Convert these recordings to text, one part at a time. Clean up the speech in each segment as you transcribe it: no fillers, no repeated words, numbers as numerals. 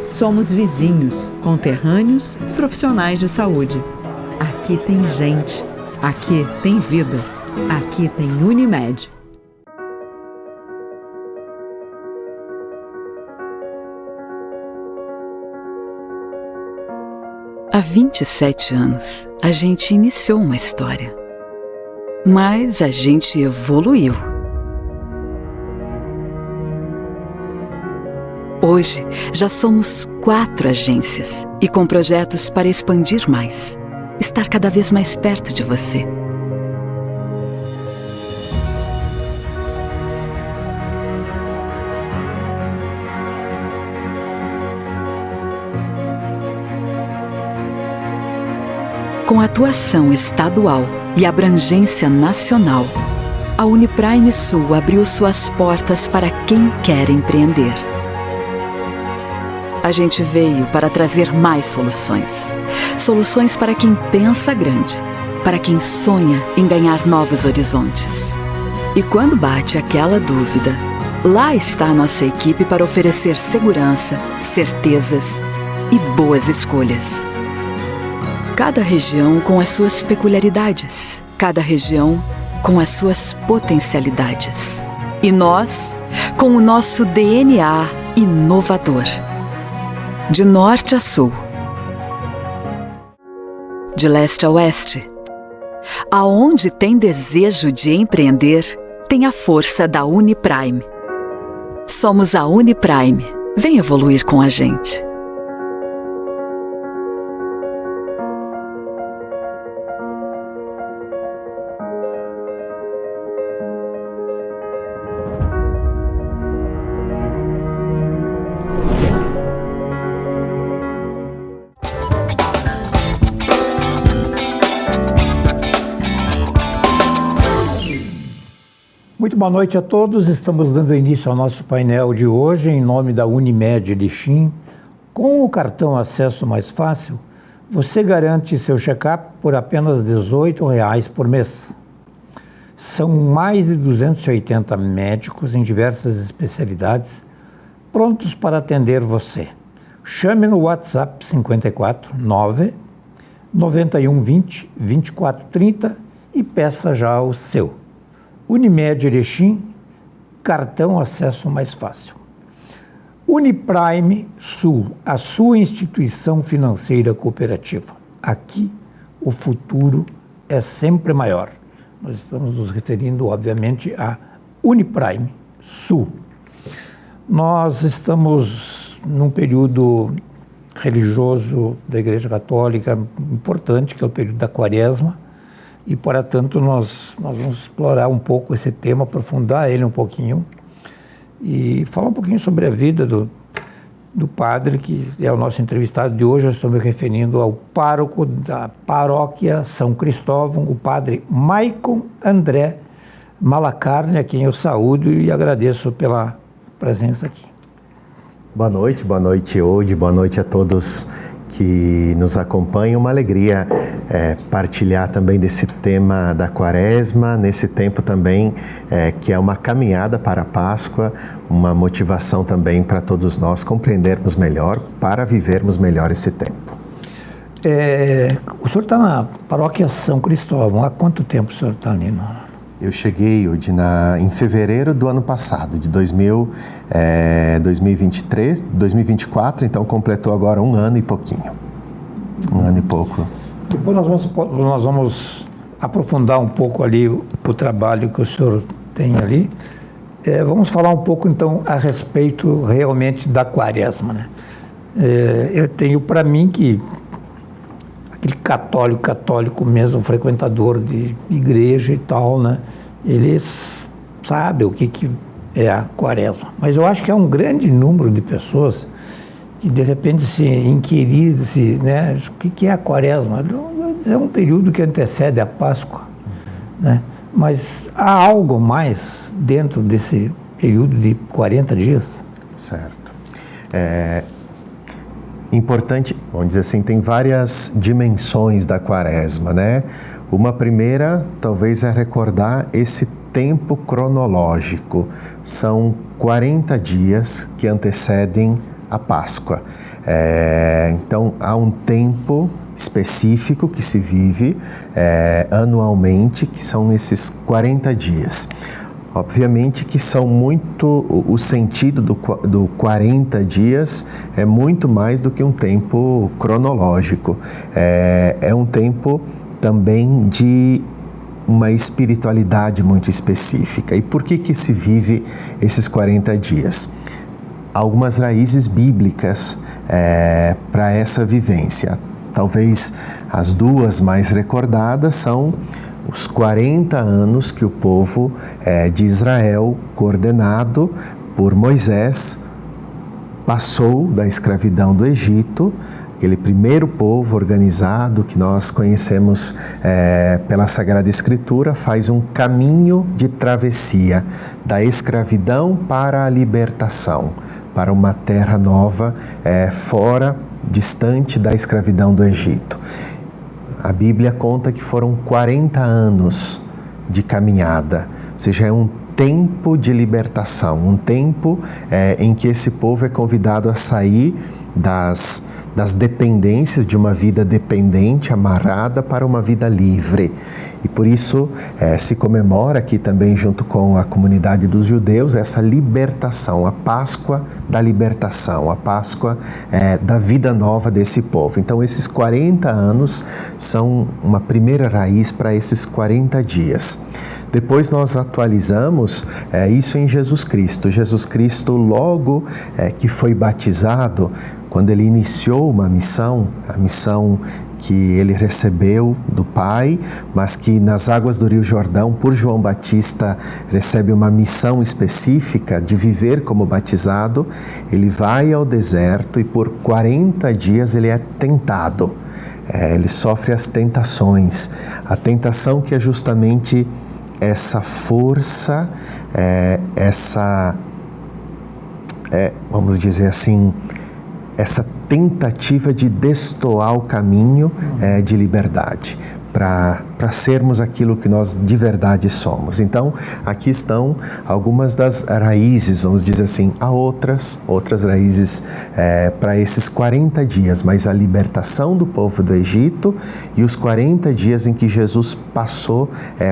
Somos vizinhos, conterrâneos, profissionais de saúde. Aqui tem gente. Aqui tem vida. Aqui tem Unimed. Há 27 anos, a gente iniciou uma história. Mas a gente evoluiu. Hoje, já somos 4 agências e com projetos para expandir mais, estar cada vez mais perto de você. Com atuação estadual e abrangência nacional, a Uniprime Sul abriu suas portas para quem quer empreender. A gente veio para trazer mais soluções. Soluções para quem pensa grande, para quem sonha em ganhar novos horizontes. E quando bate aquela dúvida, lá está a nossa equipe para oferecer segurança, certezas e boas escolhas. Cada região com as suas peculiaridades, cada região com as suas potencialidades. E nós, com o nosso DNA inovador. De norte a sul, de leste a oeste, aonde tem desejo de empreender, tem a força da Uniprime. Somos a Uniprime. Vem evoluir com a gente. Muito boa noite a todos. Estamos dando início ao nosso painel de hoje em nome da Unimed Erechim. Com o cartão Acesso Mais Fácil, você garante seu check-up por apenas R$ 18,00 por mês. São mais de 280 médicos em diversas especialidades prontos para atender você. Chame no WhatsApp 54 9 91 20 24 30 e peça já o seu. Unimed Erechim, cartão Acesso Mais Fácil. Uniprime Sul, a sua instituição financeira cooperativa. Aqui, o futuro é sempre maior. Nós estamos nos referindo, obviamente, a Uniprime Sul. Nós estamos num período religioso da Igreja Católica importante, que é o período da Quaresma, e, para tanto, nós vamos explorar um pouco esse tema, aprofundar ele um pouquinho e falar um pouquinho sobre a vida do padre, que é o nosso entrevistado de hoje. Eu estou me referindo ao pároco da paróquia São Cristóvão, o padre Maicon André Malacarne, a quem eu saúdo e agradeço pela presença aqui. Boa noite, Ode, boa noite a todos que nos acompanham. Uma alegria partilhar também desse tema da Quaresma, nesse tempo também que é uma caminhada para a Páscoa, uma motivação também para todos nós compreendermos melhor, para vivermos melhor esse tempo. O senhor está na paróquia São Cristóvão, há quanto tempo o senhor está ali? Eu cheguei, Ode, em fevereiro do ano passado, de 2023, 2024, então completou agora um ano e pouquinho. Um ano e pouco. Depois nós vamos aprofundar um pouco ali o trabalho que o senhor tem ali. Vamos falar um pouco então a respeito realmente da Quaresma, né? Eu tenho para mim que aquele católico mesmo, frequentador de igreja e tal, né? Ele sabe o que é a Quaresma. Mas eu acho que é um grande número de pessoas que de repente se inquirir, né? O que é a Quaresma? É um período que antecede a Páscoa, né? Mas há algo mais dentro desse período de 40 dias? Certo. Importante, vamos dizer assim, tem várias dimensões da Quaresma, né? Uma primeira, talvez, é recordar esse tempo cronológico. São 40 dias que antecedem a Páscoa. Então, há um tempo específico que se vive anualmente, que são esses 40 dias. Obviamente que são muito, o sentido do 40 dias é muito mais do que um tempo cronológico. É um tempo também de uma espiritualidade muito específica. E por que se vive esses 40 dias? Algumas raízes bíblicas para essa vivência. Talvez as duas mais recordadas são os 40 anos que o povo de Israel, coordenado por Moisés, passou da escravidão do Egito, aquele primeiro povo organizado que nós conhecemos pela Sagrada Escritura, faz um caminho de travessia da escravidão para a libertação, para uma terra nova, distante da escravidão do Egito. A Bíblia conta que foram 40 anos de caminhada, ou seja, é um tempo de libertação, um tempo em que esse povo é convidado a sair das dependências de uma vida dependente, amarrada, para uma vida livre. E por isso se comemora aqui também, junto com a comunidade dos judeus, essa libertação, a Páscoa da libertação, a Páscoa da vida nova desse povo. Então, esses 40 anos são uma primeira raiz para esses 40 dias. Depois nós atualizamos isso em Jesus Cristo. Jesus Cristo, logo que foi batizado, quando ele iniciou uma missão, a missão que ele recebeu do Pai, mas que nas águas do Rio Jordão, por João Batista, recebe uma missão específica de viver como batizado. Ele vai ao deserto e por 40 dias ele é tentado. Ele sofre as tentações. A tentação que é justamente essa força, vamos dizer assim, essa tentativa de destoar o caminho de liberdade, para sermos aquilo que nós de verdade somos. Então, aqui estão algumas das raízes, vamos dizer assim, há outras raízes para esses 40 dias, mas a libertação do povo do Egito e os 40 dias em que Jesus passou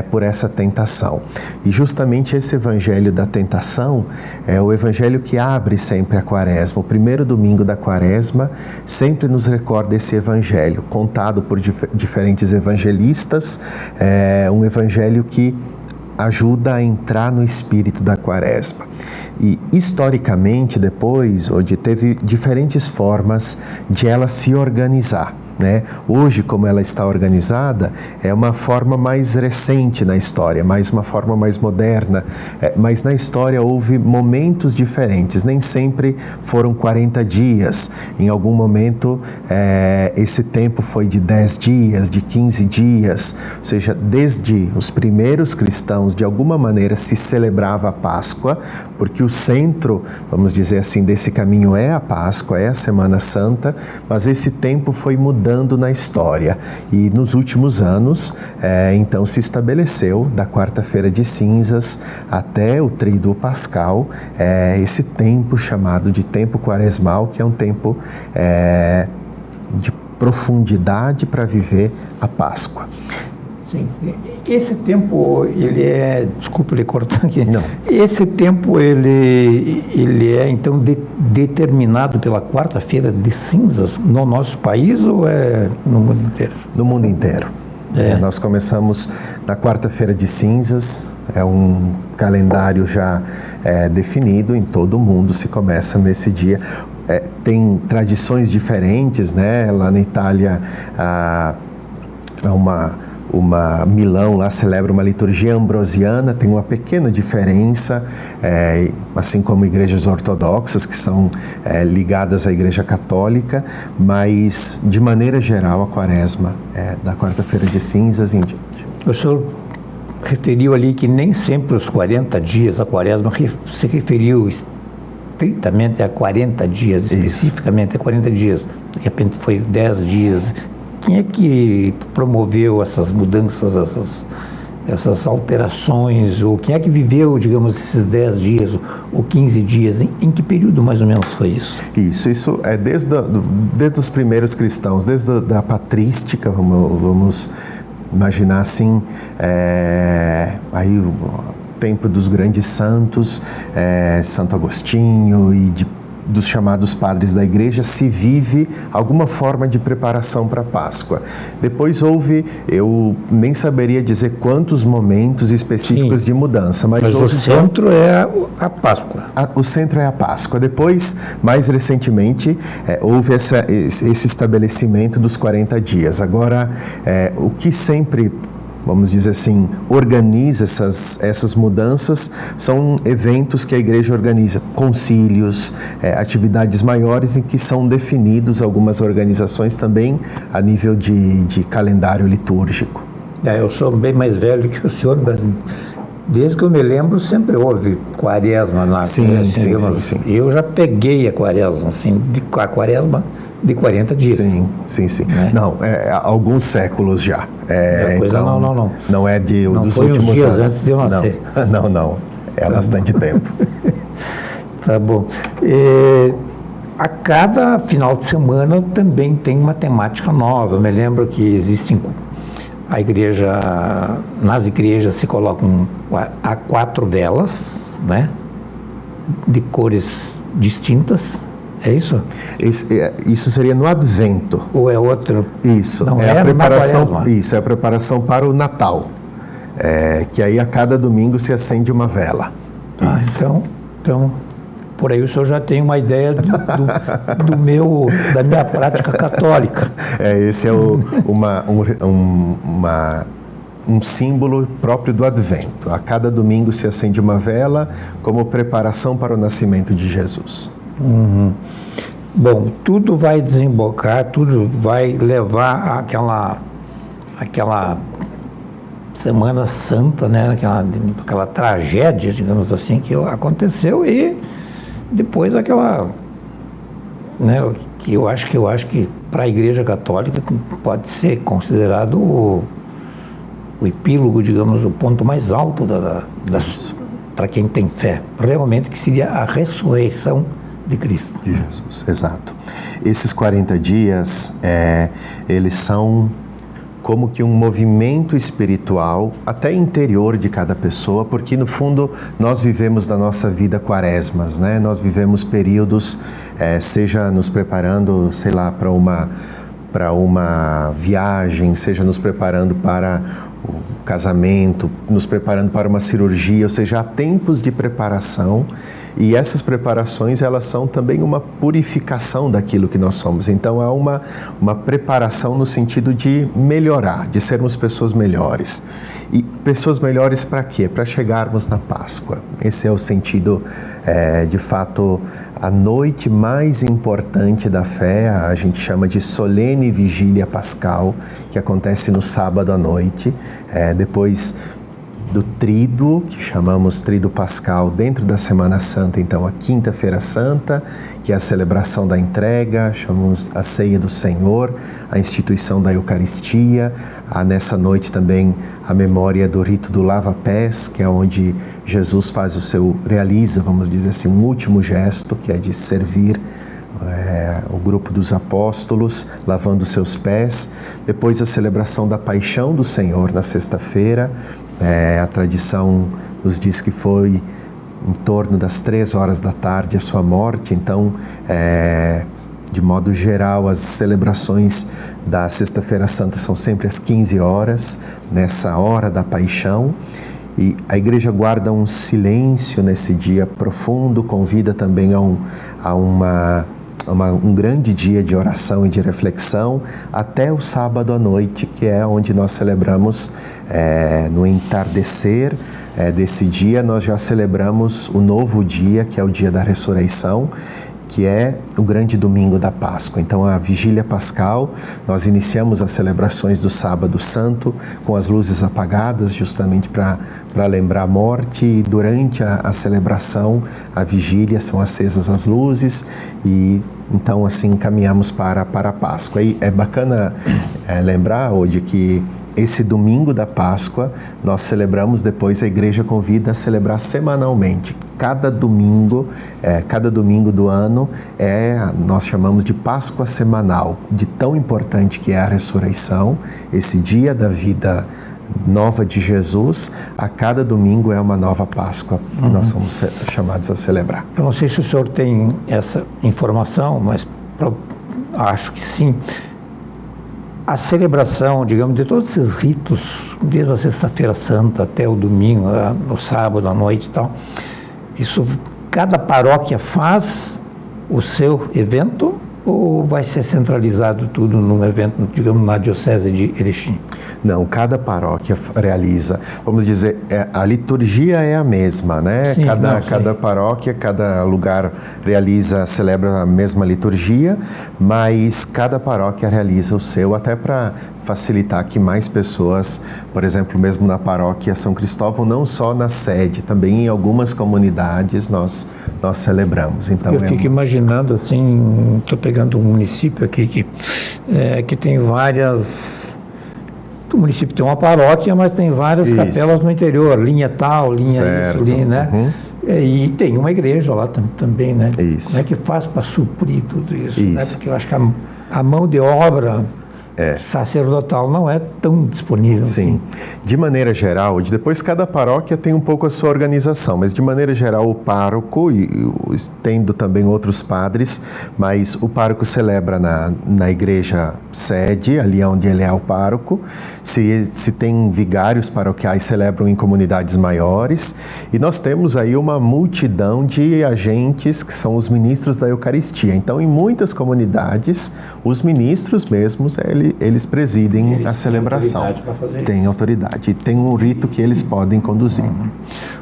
por essa tentação. E justamente esse evangelho da tentação é o evangelho que abre sempre a quaresma. O primeiro domingo da quaresma sempre nos recorda esse evangelho, contado por diferentes evangelistas, um evangelho que ajuda a entrar no espírito da quaresma. E historicamente depois, teve diferentes formas de ela se organizar. Hoje, como ela está organizada, é uma forma mais recente na história, uma forma mais moderna, mas na história houve momentos diferentes, nem sempre foram 40 dias, em algum momento esse tempo foi de 10 dias, de 15 dias, ou seja, desde os primeiros cristãos, de alguma maneira se celebrava a Páscoa, porque o centro, vamos dizer assim, desse caminho é a Páscoa, é a Semana Santa, mas esse tempo foi mudando na história. E nos últimos anos, então se estabeleceu, da quarta-feira de cinzas até o tríduo pascal, esse tempo chamado de tempo quaresmal, que é um tempo de profundidade para viver a Páscoa. Sim, esse tempo, ele desculpa lhe cortar aqui. Não. Esse tempo, ele é, então, determinado pela quarta-feira de cinzas no nosso país ou é no mundo inteiro? No mundo inteiro. Nós começamos na quarta-feira de cinzas, é um calendário já definido, em todo o mundo se começa nesse dia. Tem tradições diferentes, Lá na Itália, Milão lá celebra uma liturgia ambrosiana, tem uma pequena diferença, assim como igrejas ortodoxas que são ligadas à Igreja Católica, mas de maneira geral a quaresma é da quarta-feira de cinzas em diante. O senhor referiu ali que nem sempre os 40 dias, a quaresma, se referiu estritamente a 40 dias, especificamente a 40 dias, de repente foi 10 dias. Quem é que promoveu essas mudanças, essas alterações, ou quem é que viveu, digamos, esses 10 dias ou 15 dias? Em que período mais ou menos foi isso? Isso é desde os primeiros cristãos, desde a patrística, vamos imaginar assim, aí o tempo dos grandes santos, Santo Agostinho e dos chamados padres da igreja, se vive alguma forma de preparação para a Páscoa. Depois eu nem saberia dizer quantos momentos específicos de mudança, mas o centro é a Páscoa. O centro é a Páscoa. Depois, mais recentemente, houve esse estabelecimento dos 40 dias. Agora, o que sempre, vamos dizer assim, organiza essas mudanças são eventos que a igreja organiza, concílios, atividades maiores em que são definidos algumas organizações também a nível de calendário litúrgico. Eu sou bem mais velho que o senhor, mas desde que eu me lembro sempre houve quaresma na Sim. Eu já peguei a quaresma, assim, a quaresma de 40 dias. Sim. Né? Não, alguns séculos já. Coisa então, não. Não é dos foi últimos uns dias anos. Antes de eu nascer. Não. É bastante tempo. Tá bom. A cada final de semana também tem uma temática nova. Eu me lembro que existem nas igrejas se colocam 4 velas, né? De cores distintas. É isso? Isso seria no Advento. Ou é outro? Isso. Não a preparação. Na isso é a preparação para o Natal. Que aí a cada domingo se acende uma vela. Então, por aí o senhor já tem uma ideia da minha prática católica. Esse é um símbolo próprio do Advento. A cada domingo se acende uma vela como preparação para o nascimento de Jesus. Uhum. Bom, tudo vai desembocar, tudo vai levar àquela Semana Santa, né? Aquela tragédia, digamos assim, que aconteceu, e depois aquela, né? Que eu acho que para a Igreja Católica pode ser considerado o epílogo, digamos, o ponto mais alto para quem tem fé, realmente, que seria a ressurreição de Cristo. De Jesus, exato. Esses 40 dias, eles são como que um movimento espiritual, até interior de cada pessoa, porque no fundo nós vivemos na nossa vida quaresmas, né? Nós vivemos períodos, seja nos preparando, sei lá, para uma viagem, seja nos preparando para o casamento, nos preparando para uma cirurgia, ou seja, há tempos de preparação. E essas preparações, elas são também uma purificação daquilo que nós somos. Então, há uma preparação no sentido de melhorar, de sermos pessoas melhores. E pessoas melhores para quê? Para chegarmos na Páscoa. Esse é o sentido, de fato, a noite mais importante da fé, a gente chama de solene vigília pascal, que acontece no sábado à noite, depois do tríduo, que chamamos tríduo pascal, dentro da Semana Santa, então a Quinta-feira Santa, que é a celebração da entrega, chamamos a ceia do Senhor, a instituição da Eucaristia, nessa noite também a memória do rito do lava-pés, que é onde Jesus realiza, vamos dizer assim, um último gesto, que é de servir o grupo dos apóstolos, lavando seus pés. Depois a celebração da Paixão do Senhor na sexta-feira. A tradição nos diz que foi em torno das 3h da tarde a sua morte. Então, de modo geral, as celebrações da Sexta-feira Santa são sempre às 15 horas, nessa hora da Paixão. E a igreja guarda um silêncio nesse dia profundo, convida também a um grande dia de oração e de reflexão, até o sábado à noite, que é onde nós celebramos, no entardecer desse dia, nós já celebramos o novo dia, que é o dia da ressurreição, que é o grande domingo da Páscoa. Então, a vigília pascal, nós iniciamos as celebrações do Sábado Santo com as luzes apagadas, justamente para lembrar a morte, e durante a celebração, a vigília, são acesas as luzes, e então assim caminhamos para a Páscoa. E é bacana lembrar, hoje, que esse domingo da Páscoa, nós celebramos, depois a igreja convida a celebrar semanalmente. Cada domingo do ano nós chamamos de Páscoa semanal, de tão importante que é a ressurreição, esse dia da vida nova de Jesus. A cada domingo é uma nova Páscoa que nós somos chamados a celebrar. Eu não sei se o senhor tem essa informação, mas acho que sim. A celebração, digamos, de todos esses ritos, desde a sexta-feira santa até o domingo, no sábado à noite e tal, isso, cada paróquia faz o seu evento ou vai ser centralizado tudo num evento, digamos, na Diocese de Erechim? Não, cada paróquia realiza, vamos dizer, a liturgia é a mesma, né? Sim, cada paróquia, cada lugar celebra a mesma liturgia, mas cada paróquia realiza o seu, até para facilitar que mais pessoas, por exemplo, mesmo na paróquia São Cristóvão, não só na sede, também em algumas comunidades nós celebramos. Então, eu fico imaginando assim, estou pegando um município aqui que tem várias... O município tem uma paróquia, mas tem várias capelas no interior, linha tal, linha isso, linha, né? E tem uma igreja lá também, né? Isso. Como é que faz para suprir tudo isso? Né? Porque eu acho que a mão de obra sacerdotal não é tão disponível. Sim. Assim. De maneira geral, depois cada paróquia tem um pouco a sua organização, mas de maneira geral o pároco, tendo também outros padres, mas o pároco celebra na igreja sede, ali onde ele é o pároco. Se tem vigários paroquiais, celebram em comunidades maiores. E nós temos aí uma multidão de agentes que são os ministros da Eucaristia. Então, em muitas comunidades, os ministros mesmos, eles presidem a celebração. Tem autoridade. E tem um rito que eles podem conduzir.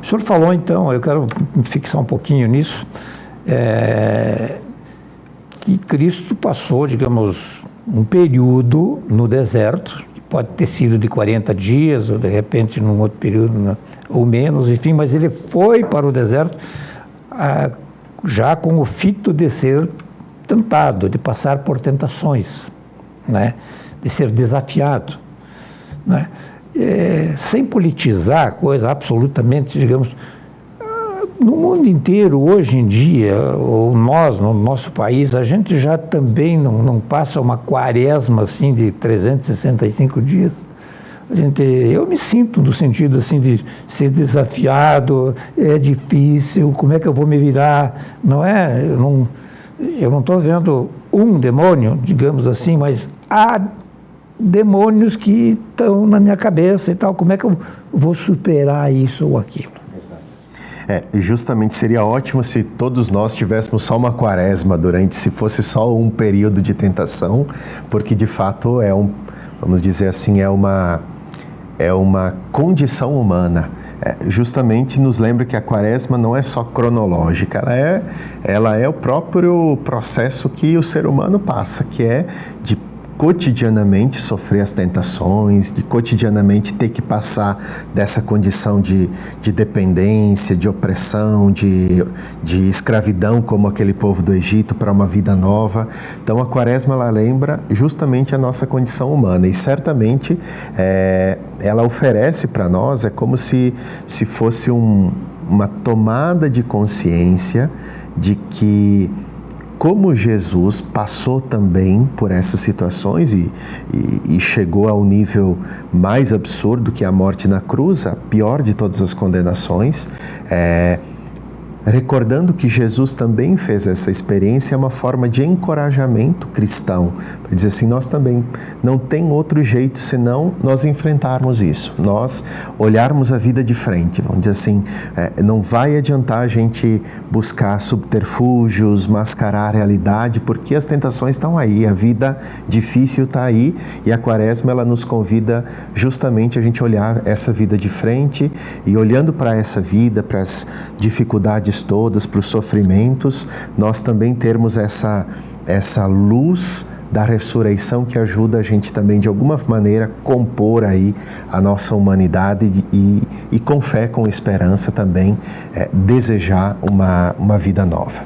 O senhor falou, então, eu quero me fixar um pouquinho nisso, que Cristo passou, digamos, um período no deserto, que pode ter sido de 40 dias, ou de repente num outro período, ou menos, enfim, mas ele foi para o deserto já com o fito de ser tentado, de passar por tentações, né? De ser desafiado, né? Sem politizar a coisa absolutamente, digamos, no mundo inteiro, hoje em dia, ou nós, no nosso país, a gente já também não passa uma quaresma assim de 365 dias. Eu me sinto no sentido assim de ser desafiado, é difícil, como é que eu vou me virar? Não é? Eu não estou vendo um demônio, digamos assim, mas há demônios que estão na minha cabeça e tal. Como é que eu vou superar isso ou aquilo? Justamente seria ótimo se todos nós tivéssemos só uma quaresma se fosse só um período de tentação, porque de fato vamos dizer assim, é uma condição humana. Justamente nos lembra que a quaresma não é só cronológica, ela é o próprio processo que o ser humano passa, que é de cotidianamente sofrer as tentações, de cotidianamente ter que passar dessa condição de dependência, de opressão, de escravidão, como aquele povo do Egito, para uma vida nova. Então a quaresma ela lembra justamente a nossa condição humana e certamente ela oferece para nós, como se fosse uma tomada de consciência de que como Jesus passou também por essas situações e chegou ao nível mais absurdo que a morte na cruz, a pior de todas as condenações, recordando que Jesus também fez essa experiência, é uma forma de encorajamento cristão, para dizer assim, nós também não tem outro jeito senão nós enfrentarmos isso, nós olharmos a vida de frente, vamos dizer assim, não vai adiantar a gente buscar subterfúgios, mascarar a realidade, porque as tentações estão aí, a vida difícil está aí, e a quaresma ela nos convida justamente a gente olhar essa vida de frente e olhando para essa vida, para as dificuldades todas, para os sofrimentos, nós também termos essa luz da ressurreição que ajuda a gente também de alguma maneira compor aí a nossa humanidade e com fé, com esperança também desejar uma vida nova.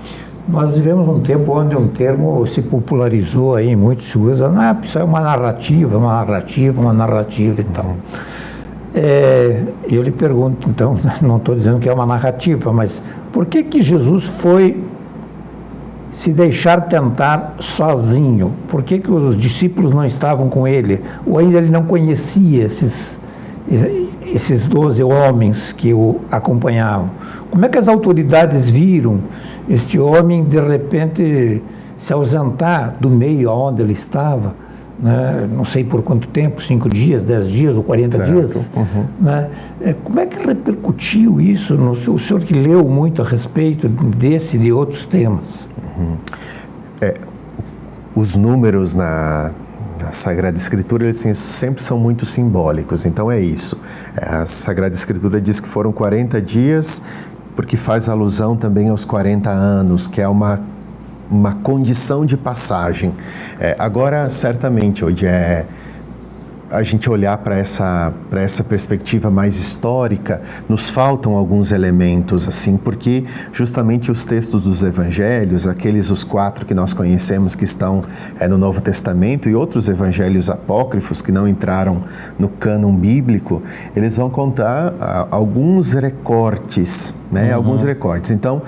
Nós vivemos um tempo onde um termo se popularizou aí, muito se usa, isso é uma narrativa e tal. Eu lhe pergunto, então, não estou dizendo que é uma narrativa, mas por que Jesus foi se deixar tentar sozinho? Por que os discípulos não estavam com ele? Ou ainda ele não conhecia esses 12 homens que o acompanhavam? Como é que as autoridades viram este homem, de repente, se ausentar do meio onde ele estava, né? Não sei por quanto tempo, 5 dias, 10 dias ou 40 dias? Né? Como é que repercutiu isso? O senhor que leu muito a respeito desse e de outros temas. Os números na Sagrada Escritura, eles sempre são muito simbólicos, então é isso. A Sagrada Escritura diz que foram 40 dias, porque faz alusão também aos 40 anos, que é uma condição de passagem. Agora, certamente, hoje a gente olhar para essa perspectiva mais histórica, nos faltam alguns elementos, assim, porque justamente os textos dos evangelhos, os 4 que nós conhecemos que estão no Novo Testamento, e outros evangelhos apócrifos que não entraram no cânon bíblico, eles vão contar alguns recortes, né? Alguns recortes. Então,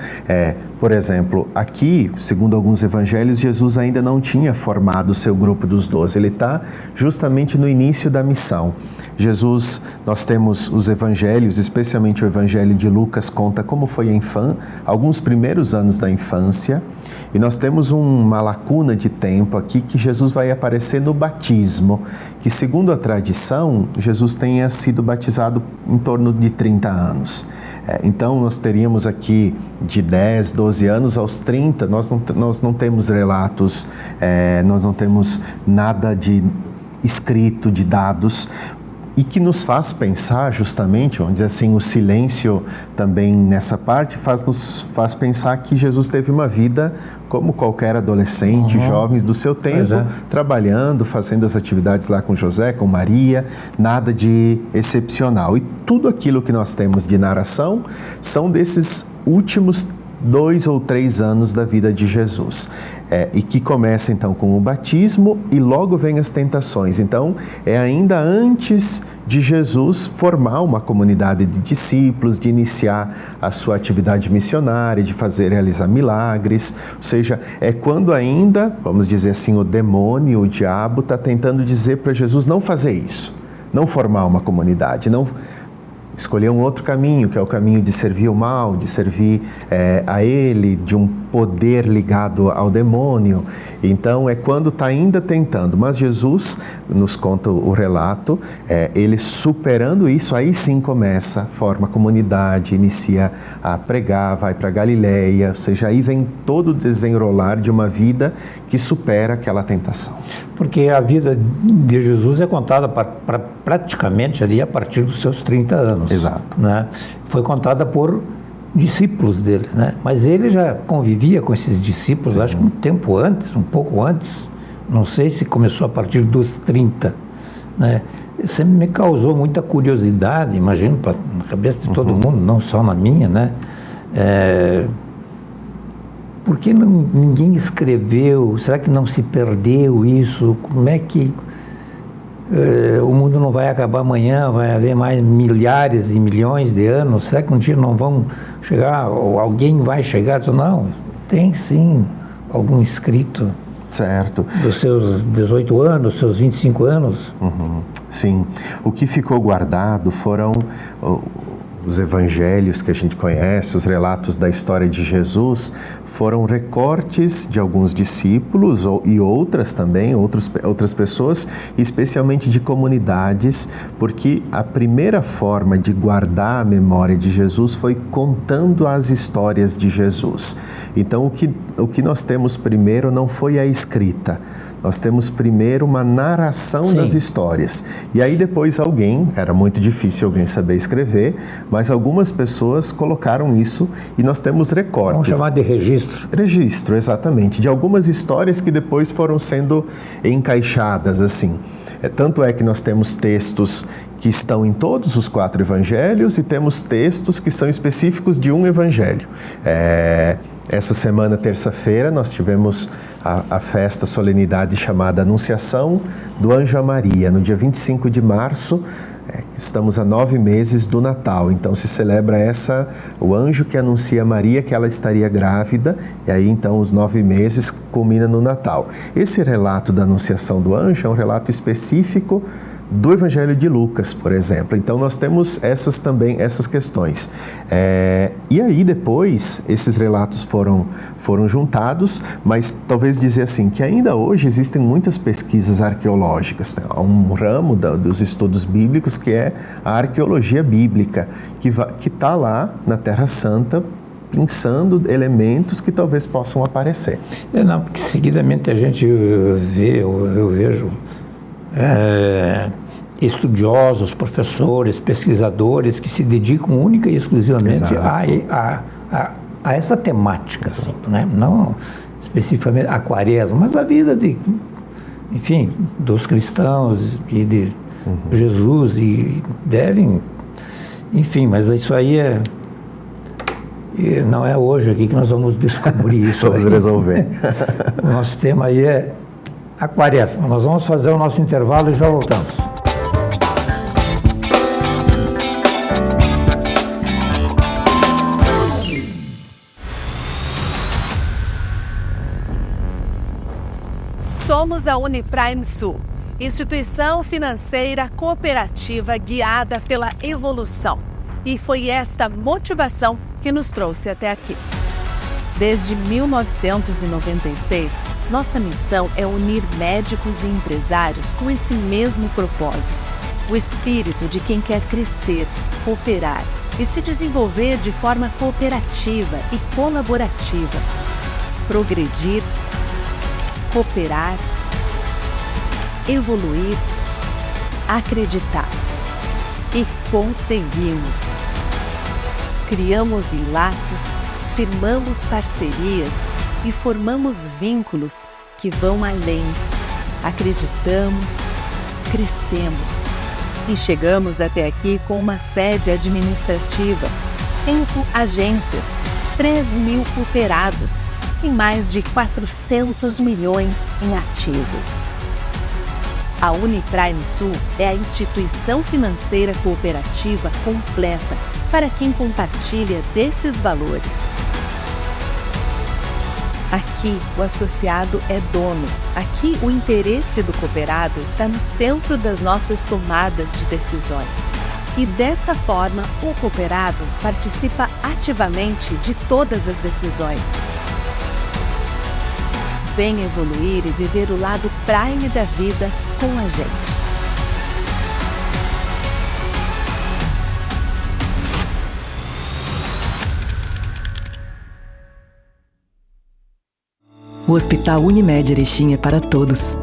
por exemplo, aqui, segundo alguns evangelhos, Jesus ainda não tinha formado o seu grupo dos 12. Ele está justamente no início da missão. Jesus, nós temos os evangelhos, especialmente o evangelho de Lucas, conta como foi alguns primeiros anos da infância. E nós temos uma lacuna de tempo aqui que Jesus vai aparecer no batismo, que segundo a tradição, Jesus tenha sido batizado em torno de 30 anos. Então, nós teríamos aqui de 10, 12 anos aos 30, nós não temos relatos, nós não temos nada de escrito, de dados, e que nos faz pensar justamente, vamos dizer assim, o silêncio também nessa parte nos faz pensar que Jesus teve uma vida como qualquer adolescente, jovens do seu tempo, trabalhando, fazendo as atividades lá com José, com Maria, nada de excepcional. E tudo aquilo que nós temos de narração são desses últimos 2 ou 3 anos da vida de Jesus. E que começa então com o batismo e logo vem as tentações. Então, é ainda antes de Jesus formar uma comunidade de discípulos, de iniciar a sua atividade missionária, de realizar milagres. Ou seja, é quando ainda, vamos dizer assim, o demônio, o diabo, está tentando dizer para Jesus não fazer isso, não formar uma comunidade, não escolher um outro caminho, que é o caminho de servir o mal, de servir a ele, de um poder ligado ao demônio. Então, é quando está ainda tentando. Mas Jesus, nos conta o relato, ele superando isso, aí sim forma comunidade, inicia a pregar, vai para Galileia, ou seja, aí vem todo o desenrolar de uma vida que supera aquela tentação. Porque a vida de Jesus é contada praticamente ali a partir dos seus 30 anos. Exato. Né? Foi contada por discípulos dele, né? Mas ele já convivia com esses discípulos, acho que um pouco antes, não sei se começou a partir dos 30, né? Sempre me causou muita curiosidade, imagino, na cabeça de todo mundo, não só na minha, né? Por que ninguém escreveu? Será que não se perdeu isso? Como é que o mundo não vai acabar amanhã? Vai haver mais milhares e milhões de anos? Será que um dia não vão chegar? Ou alguém vai chegar e dizer, não, tem sim algum escrito. Certo. Dos seus 18 anos, seus 25 anos? Sim. O que ficou guardado foram os evangelhos que a gente conhece, os relatos da história de Jesus, foram recortes de alguns discípulos e outras também, outras pessoas, especialmente de comunidades, porque a primeira forma de guardar a memória de Jesus foi contando as histórias de Jesus. Então, o que nós temos primeiro não foi a escrita. Nós temos primeiro uma narração das histórias. E aí depois era muito difícil alguém saber escrever, mas algumas pessoas colocaram isso e nós temos recortes. Vamos chamar de registro. Registro, exatamente, de algumas histórias que depois foram sendo encaixadas assim. Tanto é que nós temos textos que estão em todos os 4 evangelhos e temos textos que são específicos de um evangelho. essa semana, terça-feira, nós tivemos a festa, a solenidade chamada Anunciação do Anjo a Maria, no dia 25 de março. Estamos a 9 meses do Natal, então se celebra o anjo que anuncia a Maria que ela estaria grávida, e aí então os 9 meses culmina no Natal. Esse relato da anunciação do anjo é um relato específico do Evangelho de Lucas, por exemplo. Então nós temos essas questões. E aí depois esses relatos foram juntados, mas talvez dizer assim, que ainda hoje existem muitas pesquisas arqueológicas. Há um ramo dos estudos bíblicos que é a arqueologia bíblica, que está lá na Terra Santa, pensando elementos que talvez possam aparecer. Não, porque seguidamente a gente vê, eu vejo estudiosos, professores, pesquisadores que se dedicam única e exclusivamente a essa temática, assim, né? Não especificamente a quaresma, mas a vida dos cristãos e de Jesus, e devem, enfim, mas isso aí não é hoje aqui que nós vamos descobrir isso. Vamos resolver. O nosso tema aí é a quaresma. Nós vamos fazer o nosso intervalo e já voltamos. Somos a Uniprime Sul, instituição financeira cooperativa guiada pela evolução. E foi esta motivação que nos trouxe até aqui. Desde 1996, nossa missão é unir médicos e empresários com esse mesmo propósito. O espírito de quem quer crescer, cooperar e se desenvolver de forma cooperativa e colaborativa. Progredir, cooperar, evoluir, acreditar. E conseguimos. Criamos laços, firmamos parcerias e formamos vínculos que vão além. Acreditamos, crescemos e chegamos até aqui com uma sede administrativa, 5 agências, 3.000 cooperados e mais de 400 milhões em ativos. A Uniprime Sul é a instituição financeira cooperativa completa para quem compartilha desses valores. Aqui, o associado é dono. Aqui, o interesse do cooperado está no centro das nossas tomadas de decisões. E desta forma, o cooperado participa ativamente de todas as decisões. Vem evoluir e viver o lado prime da vida com a gente. O Hospital Unimed Erechim é para todos.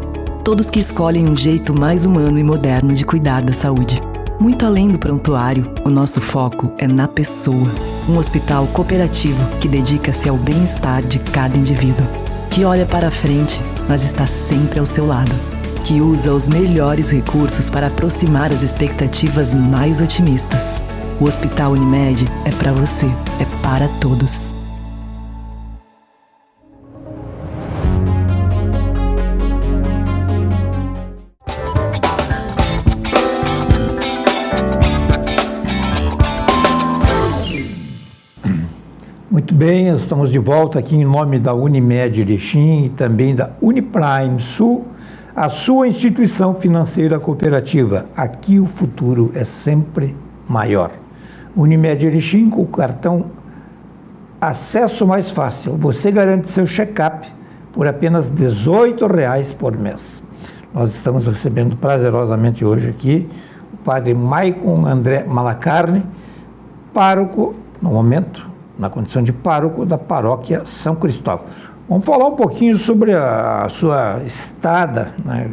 Todos que escolhem um jeito mais humano e moderno de cuidar da saúde. Muito além do prontuário, o nosso foco é na pessoa. Um hospital cooperativo que dedica-se ao bem-estar de cada indivíduo. Que olha para a frente, mas está sempre ao seu lado. Que usa os melhores recursos para aproximar as expectativas mais otimistas. O Hospital Unimed é para você, é para todos. Muito bem, estamos de volta aqui em nome da Unimed Erechim e também da Uniprime Sul, a sua instituição financeira cooperativa. Aqui o futuro é sempre maior. Unimed Erechim, com o cartão Acesso Mais Fácil. Você garante seu check-up por apenas R$ 18,00 por mês. Nós estamos recebendo prazerosamente hoje aqui o padre Maicon André Malacarne, pároco, no momento, na condição de pároco da paróquia São Cristóvão. Vamos falar um pouquinho sobre a sua estada, né,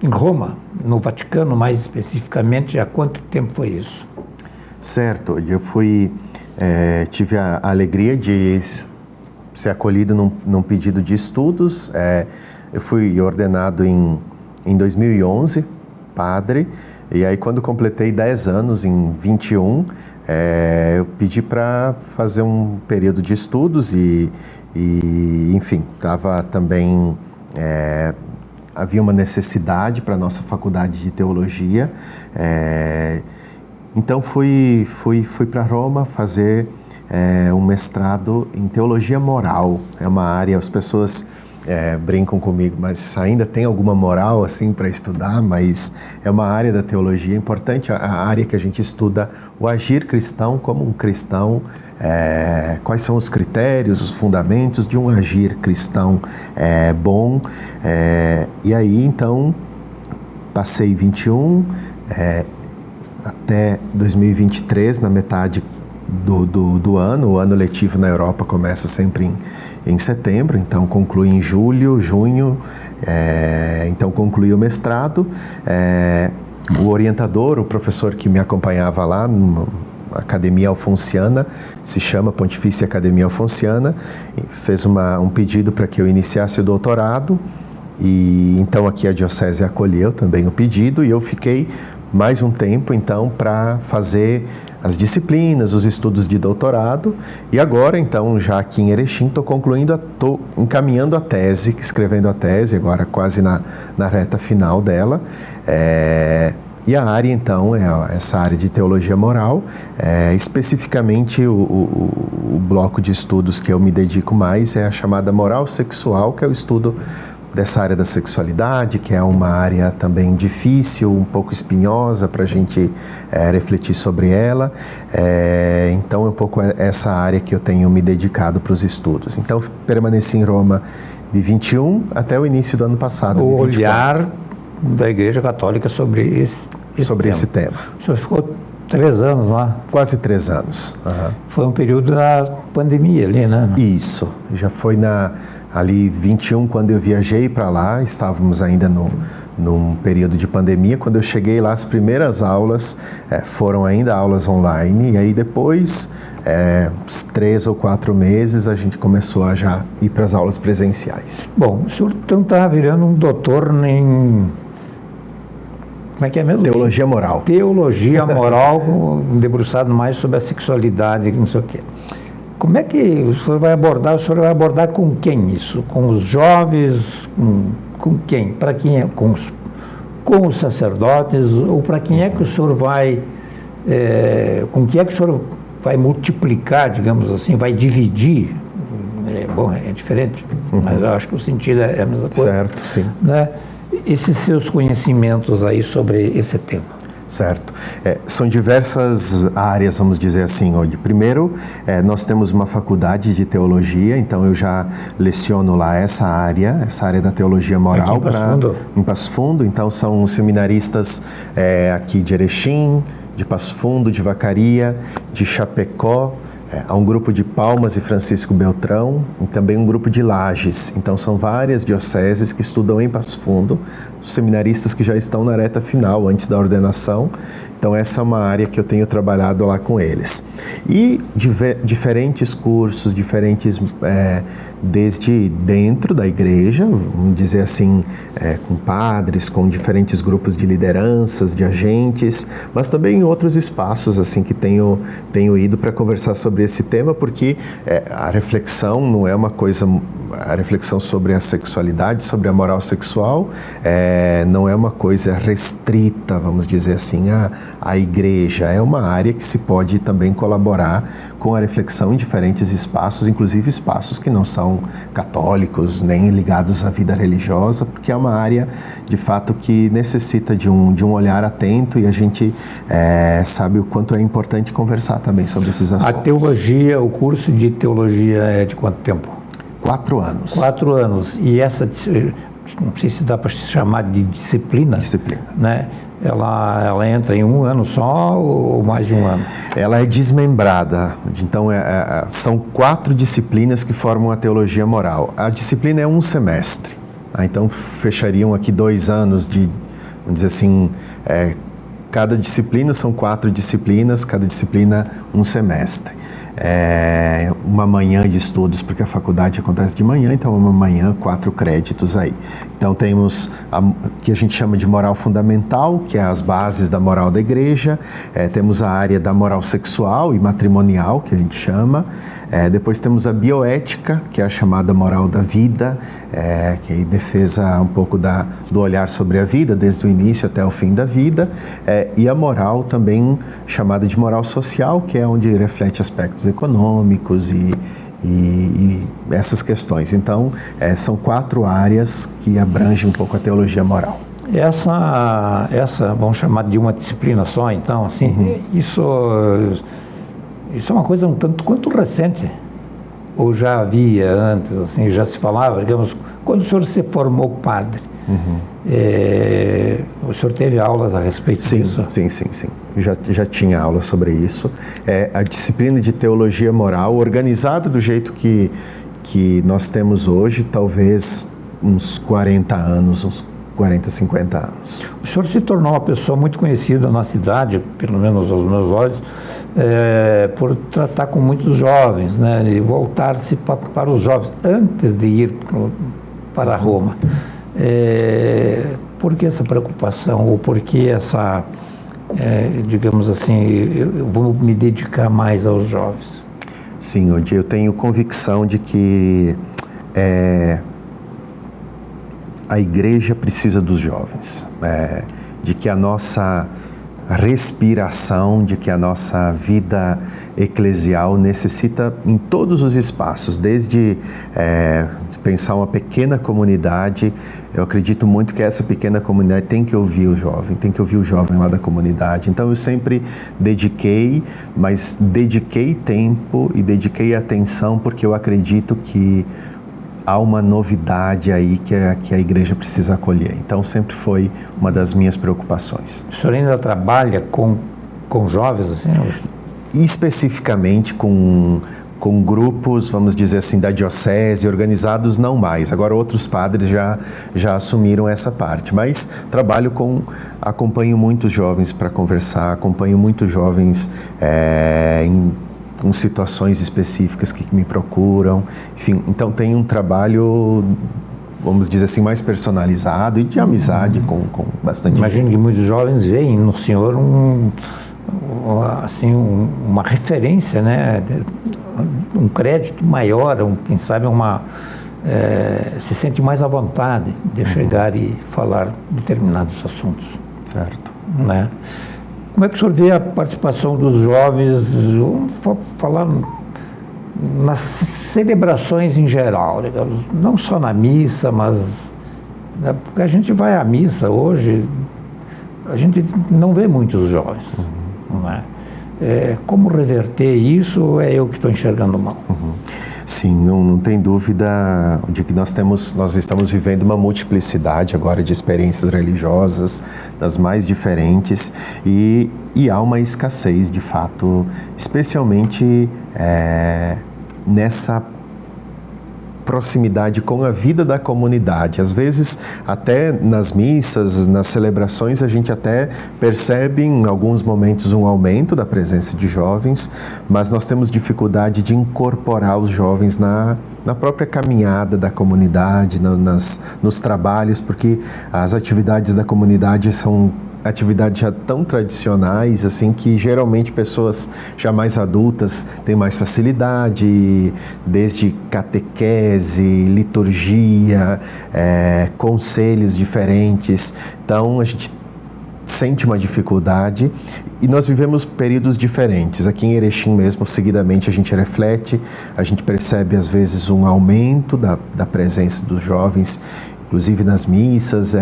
em Roma, no Vaticano, mais especificamente. Há quanto tempo foi isso? Certo, eu tive a alegria de ser acolhido num pedido de estudos. Eu fui ordenado em 2011, padre. E aí, quando completei 10 anos, em 21, eu pedi para fazer um período de estudos e enfim, estava também... havia uma necessidade para a nossa faculdade de teologia, então fui para Roma fazer um mestrado em teologia moral. É uma área, as pessoas brincam comigo, mas ainda tem alguma moral assim para estudar, mas é uma área da teologia importante, a área que a gente estuda o agir cristão como um cristão, quais são os critérios, os fundamentos de um agir cristão bom. E aí, então, passei 21 até 2023, na metade do ano. O ano letivo na Europa começa sempre em setembro, então conclui em julho, junho, então concluí o mestrado. O orientador, o professor que me acompanhava lá, Academia Alfonsiana, se chama Pontifícia Academia Alfonsiana, fez um pedido para que eu iniciasse o doutorado, e então aqui a Diocese acolheu também o pedido, e eu fiquei mais um tempo então para fazer as disciplinas, os estudos de doutorado, e agora então já aqui em Erechim estou encaminhando a tese, escrevendo a tese, agora quase na reta final dela. E a área, então, é essa área de teologia moral, especificamente o bloco de estudos que eu me dedico mais é a chamada moral sexual, que é o estudo dessa área da sexualidade, que é uma área também difícil, um pouco espinhosa para a gente refletir sobre ela. Então, é um pouco essa área que eu tenho me dedicado para os estudos. Então, permaneci em Roma de 21 até o início do ano passado. O olhar da Igreja Católica sobre esse tema. O senhor ficou 3 anos lá? Quase 3 anos. Uhum. Foi um período da pandemia ali, né? Isso, já foi ali 21, quando eu viajei para lá, estávamos ainda num período de pandemia. Quando eu cheguei lá, as primeiras aulas foram ainda aulas online, e aí depois, uns 3 ou 4 meses, a gente começou a já ir para as aulas presenciais. Bom, o senhor então está virando um doutor em... Como é que é mesmo? Teologia moral. Teologia moral, debruçado mais sobre a sexualidade, não sei o quê. Como é que o senhor vai abordar? O senhor vai abordar com quem isso? Com os jovens? Com quem? Para quem é? Com os sacerdotes? Ou para quem é que o senhor vai... com quem é que o senhor vai multiplicar, digamos assim, vai dividir? Bom, é diferente, mas eu acho que o sentido é a mesma coisa. Certo, sim. Né? Esses seus conhecimentos aí sobre esse tema. Certo. São diversas áreas, vamos dizer assim, hoje. Primeiro, nós temos uma faculdade de teologia, então eu já leciono lá essa área da teologia moral. Aqui em Passo Fundo? Em Passo Fundo, então são seminaristas aqui de Erechim, de Passo Fundo, de Vacaria, de Chapecó. Há um grupo de Palmas e Francisco Beltrão, e também um grupo de Lages. Então são várias dioceses que estudam em Passo Fundo, os seminaristas que já estão na reta final, antes da ordenação. Então essa é uma área que eu tenho trabalhado lá com eles. E diferentes cursos, desde dentro da igreja, vamos dizer assim, com padres, com diferentes grupos de lideranças, de agentes, mas também em outros espaços assim que tenho ido para conversar sobre esse tema, porque a reflexão não é uma coisa, a reflexão sobre a sexualidade, sobre a moral sexual, não é uma coisa restrita, vamos dizer assim, à igreja. É uma área que se pode também colaborar com a reflexão em diferentes espaços, inclusive espaços que não são católicos, nem ligados à vida religiosa, porque é uma área, de fato, que necessita de um olhar atento, e a gente sabe o quanto é importante conversar também sobre esses assuntos. A teologia, o curso de teologia é de quanto tempo? 4 anos. 4 anos. E essa, não sei se dá para chamar de disciplina. Disciplina. Né? Ela entra em 1 ano só ou mais de 1 ano? Ela é desmembrada. Então, são 4 disciplinas que formam a teologia moral. A disciplina é 1 semestre. Então, fechariam aqui 2 anos de, vamos dizer assim, cada disciplina são 4 disciplinas, cada disciplina 1 semestre. Uma manhã de estudos, porque a faculdade acontece de manhã, então uma manhã, 4 créditos aí. Então temos que a gente chama de moral fundamental, que é as bases da moral da igreja. Temos a área da moral sexual e matrimonial, que a gente chama. Depois temos a bioética, que é a chamada moral da vida, que aí defesa um pouco do olhar sobre a vida, desde o início até o fim da vida. E a moral também chamada de moral social, que é onde reflete aspectos econômicos e essas questões. Então, são 4 áreas que abrangem um pouco a teologia moral. Essa vamos chamar de uma disciplina só, então, assim, Isso é uma coisa um tanto quanto recente, ou já havia antes, assim, já se falava, digamos, quando o senhor se formou padre, o senhor teve aulas a respeito disso? Sim. Já tinha aula sobre isso. A disciplina de teologia moral, organizada do jeito que nós temos hoje, talvez uns 40 anos, uns 40, 50 anos. O senhor se tornou uma pessoa muito conhecida na cidade, pelo menos aos meus olhos, por tratar com muitos jovens, né, e voltar-se para os jovens, antes de ir para Roma. Por que essa preocupação, ou por que essa, digamos assim, eu vou me dedicar mais aos jovens? Sim, Odi, eu tenho convicção de que a igreja precisa dos jovens, de que a nossa respiração, de que a nossa vida eclesial necessita em todos os espaços, desde pensar uma pequena comunidade. Eu acredito muito que essa pequena comunidade tem que ouvir o jovem lá da comunidade. Então eu sempre dediquei tempo e dediquei atenção, porque eu acredito que há uma novidade aí que a igreja precisa acolher. Então sempre foi uma das minhas preocupações. O senhor ainda trabalha com jovens, assim? Especificamente com grupos, vamos dizer assim, da diocese, organizados não mais. Agora outros padres já assumiram essa parte, mas acompanho muitos jovens para conversar, acompanho muitos jovens com situações específicas que me procuram, enfim, então tem um trabalho, vamos dizer assim, mais personalizado e de amizade com bastante gente. Imagino que muitos jovens veem no senhor uma referência, né, um crédito maior, quem sabe se sente mais à vontade de chegar e falar determinados assuntos. Certo. Né? Como é que o senhor vê a participação dos jovens, falar nas celebrações em geral, digamos, não só na missa, mas porque a gente vai à missa hoje, a gente não vê muitos jovens. Né? Como reverter isso, é eu que estou enxergando mal. Sim, não tem dúvida de que nós estamos vivendo uma multiplicidade agora de experiências religiosas, das mais diferentes, e há uma escassez, de fato, especialmente nessa proximidade com a vida da comunidade. Às vezes, até nas missas, nas celebrações, a gente até percebe em alguns momentos um aumento da presença de jovens, mas nós temos dificuldade de incorporar os jovens na própria caminhada da comunidade, nos trabalhos, porque as atividades da comunidade são atividades já tão tradicionais, assim, que geralmente pessoas já mais adultas têm mais facilidade, desde catequese, liturgia, conselhos diferentes. Então a gente sente uma dificuldade e nós vivemos períodos diferentes. Aqui em Erechim mesmo, seguidamente a gente reflete, a gente percebe às vezes um aumento da presença dos jovens, inclusive nas missas,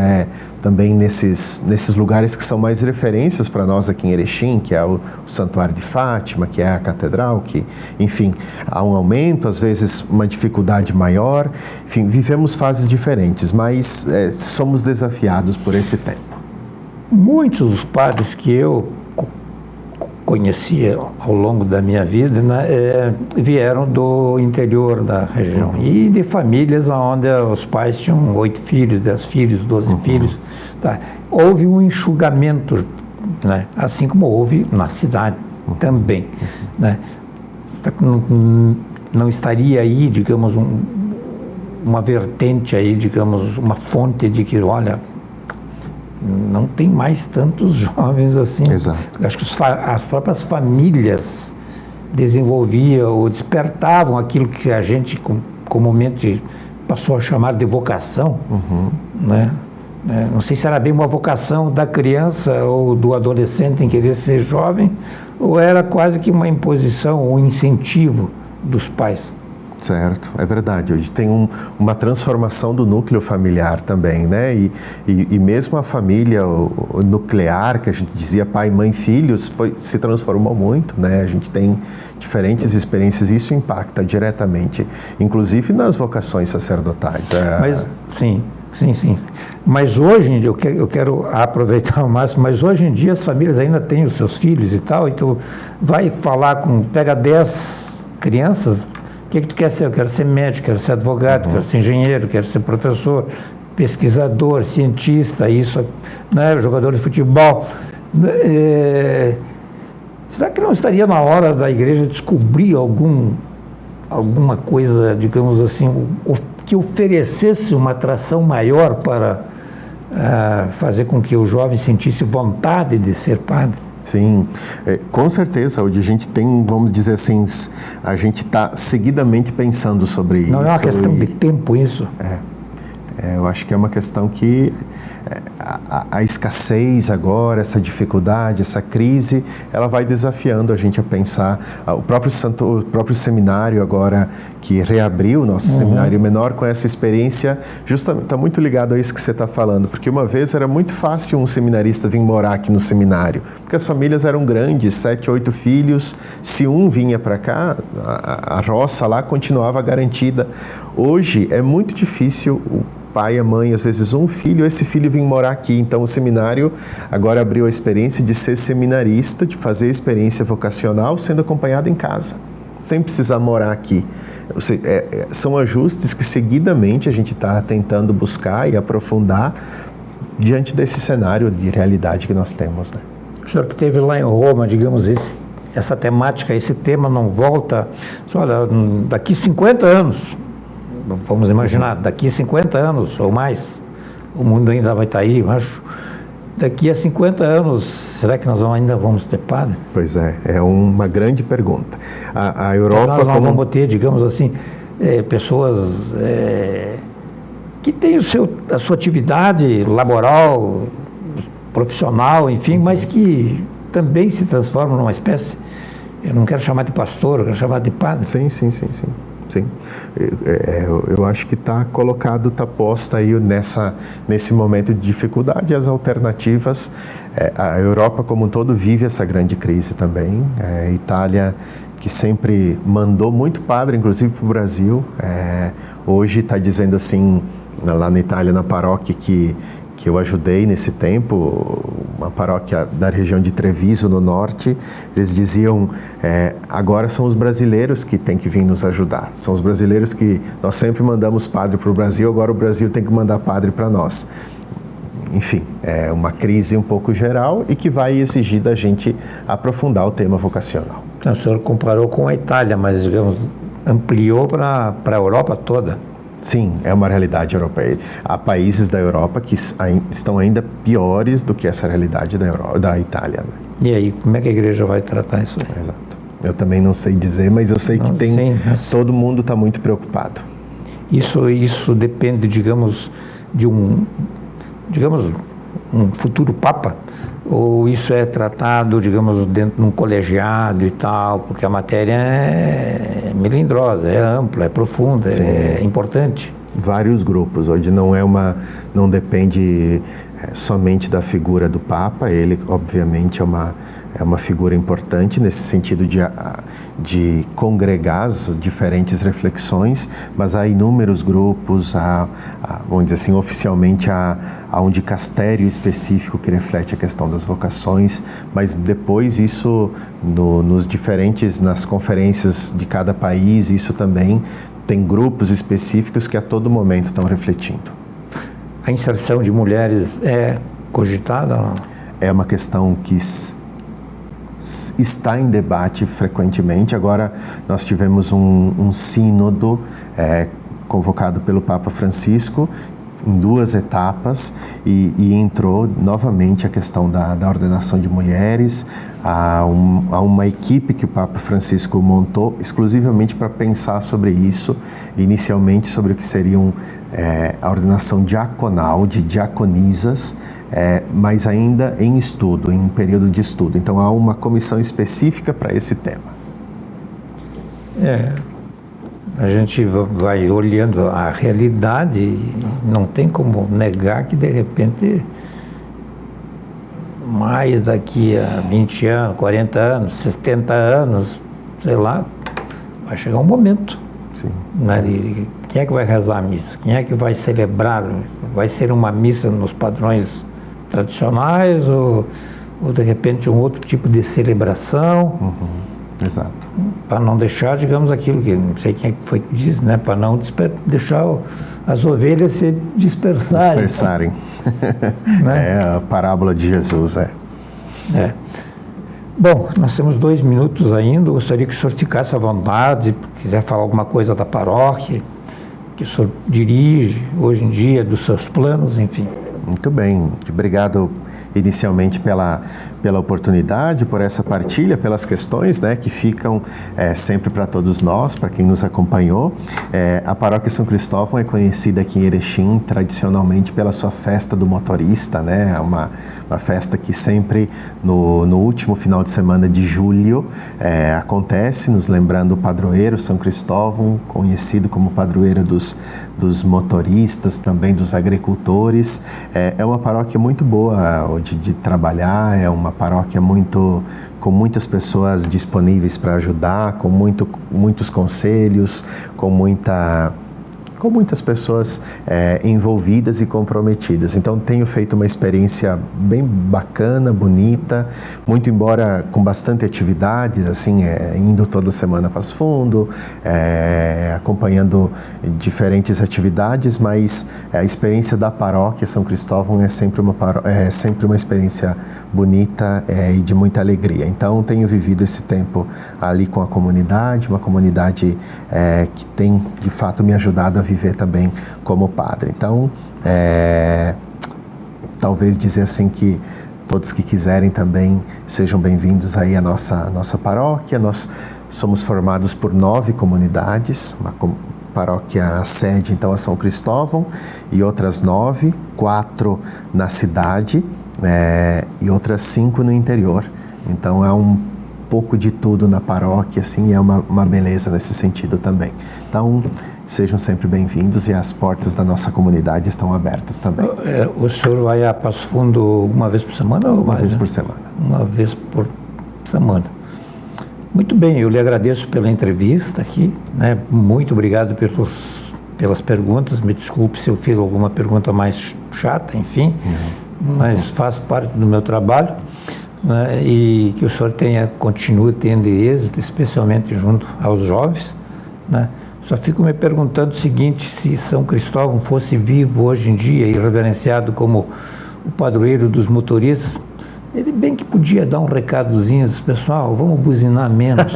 também nesses lugares que são mais referências para nós aqui em Erechim, que é o Santuário de Fátima, que é a Catedral, que, enfim, há um aumento, às vezes uma dificuldade maior. Enfim, vivemos fases diferentes, mas somos desafiados por esse tempo. Muitos dos padres que eu conhecia ao longo da minha vida, né, vieram do interior da região e de famílias onde os pais tinham 8 filhos, 10 filhos, 12 filhos. Tá. Houve um enxugamento, né, assim como houve na cidade também. Né. Não estaria aí, digamos, uma vertente aí, digamos, uma fonte de que, olha, não tem mais tantos jovens assim. Exato. Acho que as próprias famílias desenvolviam ou despertavam aquilo que a gente comumente passou a chamar de vocação, né? Não sei se era bem uma vocação da criança ou do adolescente em querer ser jovem, ou era quase que uma imposição, um incentivo dos pais. Certo, é verdade. Hoje tem uma transformação do núcleo familiar também, né? E mesmo a família nuclear, que a gente dizia pai, mãe, filhos, se transformou muito, né? A gente tem diferentes experiências e isso impacta diretamente, inclusive nas vocações sacerdotais. Mas, sim. Mas hoje em dia, eu quero aproveitar ao máximo, mas hoje em dia as famílias ainda têm os seus filhos e tal, e tu vai falar pega 10 crianças, o que tu quer ser? Eu quero ser médico, quero ser advogado, quero ser engenheiro, quero ser professor, pesquisador, cientista, isso, né, jogador de futebol. Será que não estaria na hora da igreja descobrir alguma coisa, digamos assim, que oferecesse uma atração maior para fazer com que o jovem sentisse vontade de ser padre? Sim, com certeza. Hoje a gente tem, vamos dizer assim, a gente está seguidamente pensando sobre isso. Não é uma questão de tempo isso? Eu acho que é uma questão que a escassez agora, essa dificuldade, essa crise, ela vai desafiando a gente a pensar. O próprio seminário agora, que reabriu o nosso seminário menor com essa experiência, justamente está muito ligado a isso que você está falando, porque uma vez era muito fácil um seminarista vir morar aqui no seminário, porque as famílias eram grandes, 7, 8 filhos, se um vinha para cá, a roça lá continuava garantida. Hoje é muito difícil o pai, a mãe, às vezes um filho, esse filho vem morar aqui. Então o seminário agora abriu a experiência de ser seminarista, de fazer a experiência vocacional sendo acompanhado em casa, sem precisar morar aqui. São ajustes que seguidamente a gente está tentando buscar e aprofundar diante desse cenário de realidade que nós temos, né? O senhor que esteve lá em Roma, digamos, essa temática, esse tema não volta, olha, daqui 50 anos, vamos imaginar, daqui 50 anos ou mais, o mundo ainda vai estar aí, eu acho. Daqui a 50 anos, será que nós ainda vamos ter padre? Pois é uma grande pergunta. A Europa... Nós vamos ter, digamos assim, pessoas que têm a sua atividade laboral, profissional, enfim, mas que também se transformam numa espécie. Eu não quero chamar de pastor, eu quero chamar de padre. Sim. Eu acho que está colocado, está posta aí nesse momento de dificuldade as alternativas. A Europa como um todo vive essa grande crise também. A Itália, que sempre mandou muito padre, inclusive para o Brasil, hoje está dizendo assim, lá na Itália, na paróquia que eu ajudei nesse tempo, uma paróquia da região de Treviso, no norte, eles diziam, agora são os brasileiros que têm que vir nos ajudar, são os brasileiros que nós sempre mandamos padre para o Brasil, agora o Brasil tem que mandar padre para nós. Enfim, é uma crise um pouco geral e que vai exigir da gente aprofundar o tema vocacional. Então, o senhor comparou com a Itália, mas, digamos, ampliou para a Europa toda. Sim, é uma realidade europeia. Há países da Europa que estão ainda piores do que essa realidade da Itália. Né? E aí, como é que a igreja vai tratar isso? Exato. Eu também não sei dizer, mas eu sei que todo mundo está muito preocupado. Isso depende, digamos, de um futuro Papa? Ou isso é tratado, digamos, dentro de um colegiado e tal, porque a matéria é melindrosa, é ampla, é profunda, é importante? Vários grupos. Hoje não depende somente da figura do Papa, ele obviamente é uma figura importante nesse sentido de congregar as diferentes reflexões, mas há inúmeros grupos, vamos dizer assim, oficialmente há um dicastério específico que reflete a questão das vocações, mas depois isso, nas conferências de cada país, isso também tem grupos específicos que a todo momento estão refletindo. A inserção de mulheres é cogitada? Não? É uma questão que está em debate frequentemente. Agora nós tivemos um sínodo convocado pelo Papa Francisco em 2 etapas e entrou novamente a questão da ordenação de mulheres, a uma equipe que o Papa Francisco montou exclusivamente para pensar sobre isso, inicialmente sobre o que seriam a ordenação diaconal, de diaconisas, mas ainda em estudo, em período de estudo. Então há uma comissão específica para esse tema. A gente vai olhando a realidade e não tem como negar que, de repente, mais daqui a 20 anos, 40 anos, 70 anos, sei lá, vai chegar um momento. Sim. Né? E quem é que vai rezar a missa? Quem é que vai celebrar? Vai ser uma missa nos padrões tradicionais ou de repente um outro tipo de celebração? Exato. Para não deixar, digamos, aquilo que não sei quem é que foi que disse, né? Para não deixar as ovelhas se dispersarem. Né? É a parábola de Jesus, Bom, nós temos 2 minutos ainda. Eu gostaria que o senhor ficasse à vontade, se quiser falar alguma coisa da paróquia, que o senhor dirige hoje em dia, dos seus planos, enfim. Muito bem. Obrigado inicialmente pela oportunidade, por essa partilha, pelas questões, né, que ficam sempre para todos nós, para quem nos acompanhou. A Paróquia São Cristóvão é conhecida aqui em Erechim tradicionalmente pela sua festa do motorista, né, uma festa que sempre no último final de semana de julho acontece, nos lembrando o padroeiro São Cristóvão, conhecido como padroeiro dos motoristas, também dos agricultores. É uma paróquia muito boa de trabalhar, é uma paróquia com muitas pessoas disponíveis para ajudar, com muitos conselhos, com muitas pessoas envolvidas e comprometidas. Então, tenho feito uma experiência bem bacana, bonita, muito embora com bastante atividades, assim, indo toda semana para Passo Fundo, acompanhando diferentes atividades, mas a experiência da paróquia São Cristóvão é sempre uma experiência bonita e de muita alegria. Então, tenho vivido esse tempo ali com a comunidade, uma comunidade que tem, de fato, me ajudado a viver também como padre. Então, talvez dizer assim que todos que quiserem também sejam bem-vindos aí à nossa paróquia. Nós somos formados por 9 comunidades, uma paróquia sede, então, a São Cristóvão, e outras 9, 4 na cidade e outras 5 no interior. Então, é um pouco de tudo na paróquia, assim, é uma beleza nesse sentido também. Então, sejam sempre bem-vindos e as portas da nossa comunidade estão abertas também. O senhor vai a Passo Fundo uma vez por semana? Uma vez por semana. Uma vez por semana. Muito bem, eu lhe agradeço pela entrevista aqui, né? Muito obrigado pelas perguntas. Me desculpe se eu fiz alguma pergunta mais chata, enfim, mas faz parte do meu trabalho. Né? E que o senhor continue tendo êxito, especialmente junto aos jovens, né? Só fico me perguntando o seguinte: se São Cristóvão fosse vivo hoje em dia e reverenciado como o padroeiro dos motoristas, ele bem que podia dar um recadozinho, pessoal, vamos buzinar menos,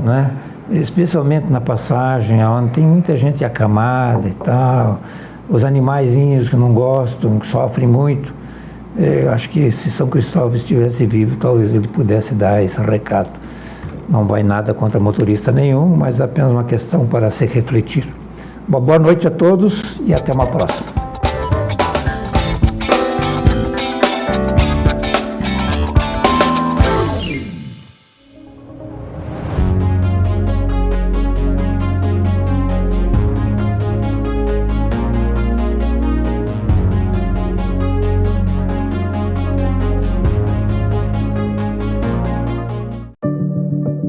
né? Especialmente na passagem, onde tem muita gente acamada e tal, os animaizinhos que não gostam, que sofrem muito. Eu acho que se São Cristóvão estivesse vivo, talvez ele pudesse dar esse recado. Não vai nada contra motorista nenhum, mas apenas uma questão para se refletir. Uma boa noite a todos e até uma próxima.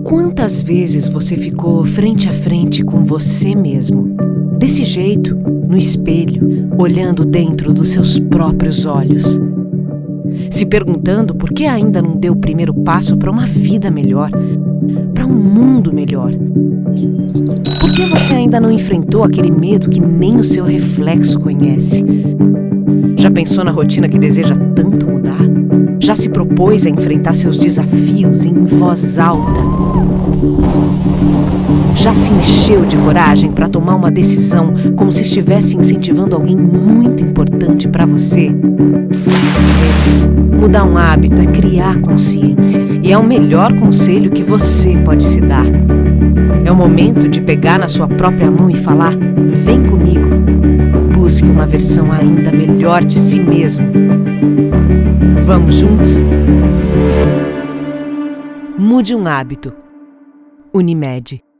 Quantas vezes você ficou frente a frente com você mesmo, desse jeito, no espelho, olhando dentro dos seus próprios olhos, se perguntando por que ainda não deu o primeiro passo para uma vida melhor, para um mundo melhor? Por que você ainda não enfrentou aquele medo que nem o seu reflexo conhece? Já pensou na rotina que deseja tanto mudar? Já se propôs a enfrentar seus desafios em voz alta? Já se encheu de coragem para tomar uma decisão como se estivesse incentivando alguém muito importante para você? Mudar um hábito é criar consciência e é o melhor conselho que você pode se dar. É o momento de pegar na sua própria mão e falar: vem comigo. Busque uma versão ainda melhor de si mesmo. Vamos juntos? Mude um hábito. Unimed.